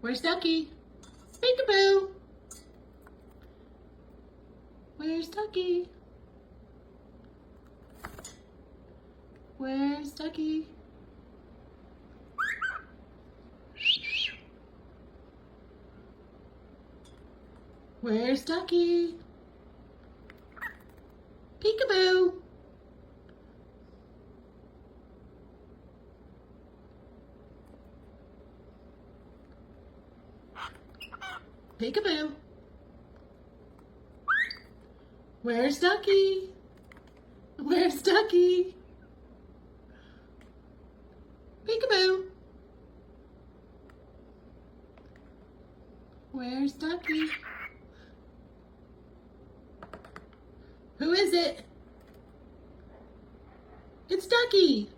Where's Ducky? Peekaboo! Where's Ducky? Where's Ducky? Where's Ducky? Peekaboo! Peekaboo! Where's Ducky? Where's Ducky? Peekaboo! Where's Ducky? Who is it? It's Ducky!